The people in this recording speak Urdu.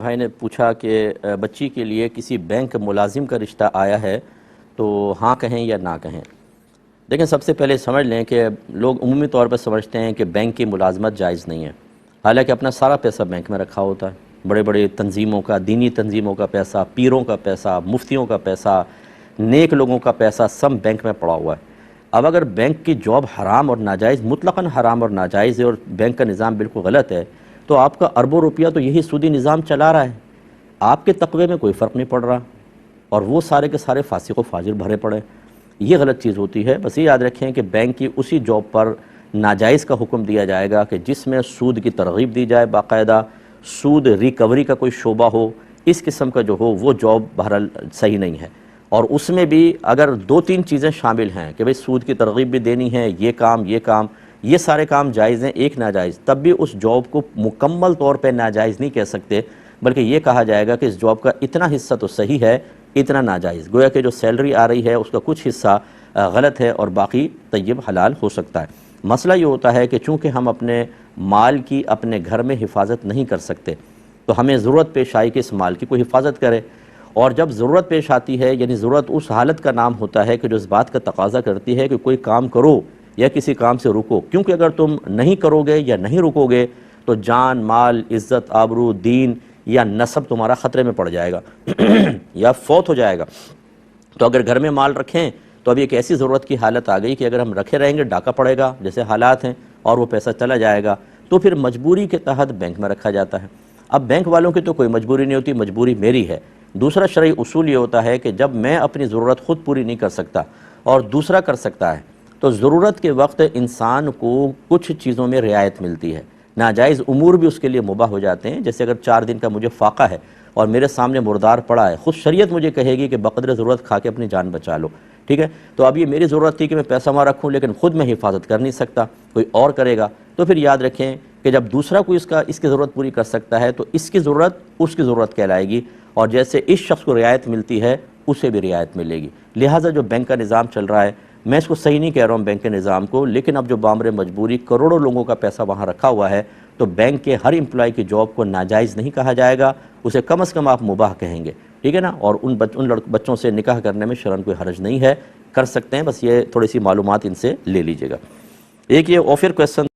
بھائی نے پوچھا کہ بچی کے لیے کسی بینک ملازم کا رشتہ آیا ہے تو ہاں کہیں یا نہ کہیں۔ دیکھیں، سب سے پہلے سمجھ لیں کہ لوگ عمومی طور پر سمجھتے ہیں کہ بینک کی ملازمت جائز نہیں ہے، حالانکہ اپنا سارا پیسہ بینک میں رکھا ہوتا ہے۔ بڑے بڑے تنظیموں کا، دینی تنظیموں کا پیسہ، پیروں کا پیسہ، مفتیوں کا پیسہ، نیک لوگوں کا پیسہ سب بینک میں پڑا ہوا ہے۔ اب اگر بینک کی جاب حرام اور ناجائز، مطلقاً حرام اور ناجائز ہے، اور بینک کا نظام بالکل غلط ہے، تو آپ کا اربوں روپیہ تو یہی سودی نظام چلا رہا ہے، آپ کے تقوی میں کوئی فرق نہیں پڑ رہا، اور وہ سارے کے سارے فاسق و فاجر بھرے پڑے۔ یہ غلط چیز ہوتی ہے۔ بس یہ یاد رکھیں کہ بینک کی اسی جاب پر ناجائز کا حکم دیا جائے گا کہ جس میں سود کی ترغیب دی جائے، باقاعدہ سود ریکوری کا کوئی شعبہ ہو، اس قسم کا جو ہو وہ جاب بہرحال صحیح نہیں ہے۔ اور اس میں بھی اگر دو تین چیزیں شامل ہیں کہ بھئی سود کی ترغیب بھی دینی ہے، یہ سارے کام جائز ہیں، ایک ناجائز، تب بھی اس جاب کو مکمل طور پہ ناجائز نہیں کہہ سکتے، بلکہ یہ کہا جائے گا کہ اس جاب کا اتنا حصہ تو صحیح ہے، اتنا ناجائز۔ گویا کہ جو سیلری آ رہی ہے اس کا کچھ حصہ غلط ہے اور باقی طیب حلال ہو سکتا ہے۔ مسئلہ یہ ہوتا ہے کہ چونکہ ہم اپنے مال کی اپنے گھر میں حفاظت نہیں کر سکتے، تو ہمیں ضرورت پیش آئی کہ اس مال کی کوئی حفاظت کرے، اور جب ضرورت پیش آتی ہے، یعنی ضرورت اس حالت کا نام ہوتا ہے کہ جو اس بات کا تقاضا کرتی ہے کہ کوئی کام کرو یا کسی کام سے رکو، کیونکہ اگر تم نہیں کرو گے یا نہیں رکو گے تو جان، مال، عزت، آبرو، دین یا نسب تمہارا خطرے میں پڑ جائے گا یا فوت ہو جائے گا۔ تو اگر گھر میں مال رکھیں تو اب ایک ایسی ضرورت کی حالت آ گئی کہ اگر ہم رکھے رہیں گے ڈاکہ پڑے گا جیسے حالات ہیں، اور وہ پیسہ چلا جائے گا، تو پھر مجبوری کے تحت بینک میں رکھا جاتا ہے۔ اب بینک والوں کی تو کوئی مجبوری نہیں ہوتی، مجبوری میری ہے۔ دوسرا شرعی اصول یہ ہوتا ہے کہ جب میں اپنی ضرورت خود پوری نہیں کر سکتا اور دوسرا کر سکتا ہے، تو ضرورت کے وقت انسان کو کچھ چیزوں میں رعایت ملتی ہے، ناجائز امور بھی اس کے لیے مباح ہو جاتے ہیں۔ جیسے اگر 4 دن کا مجھے فاقہ ہے اور میرے سامنے مردار پڑا ہے، خود شریعت مجھے کہے گی کہ بقدر ضرورت کھا کے اپنی جان بچا لو، ٹھیک ہے؟ تو اب یہ میری ضرورت تھی کہ میں پیسہ وہاں رکھوں، لیکن خود میں حفاظت کر نہیں سکتا، کوئی اور کرے گا، تو پھر یاد رکھیں کہ جب دوسرا کوئی اس کی ضرورت پوری کر سکتا ہے تو اس کی ضرورت اس کی ضرورت کہلائے گی، اور جیسے اس شخص کو رعایت ملتی ہے اسے بھی رعایت ملے گی۔ لہٰذا جو بینک کا نظام چل رہا ہے، میں اس کو صحیح نہیں کہہ رہا ہوں بینک کے نظام کو، لیکن اب جو بامر مجبوری کروڑوں لوگوں کا پیسہ وہاں رکھا ہوا ہے، تو بینک کے ہر امپلائی کی جاب کو ناجائز نہیں کہا جائے گا، اسے کم از کم آپ مباح کہیں گے، ٹھیک ہے نا؟ اور ان بچوں سے نکاح کرنے میں شرعاً کوئی حرج نہیں ہے، کر سکتے ہیں، بس یہ تھوڑی سی معلومات ان سے لے لیجئے گا۔ ایک یہ آفر کویسچن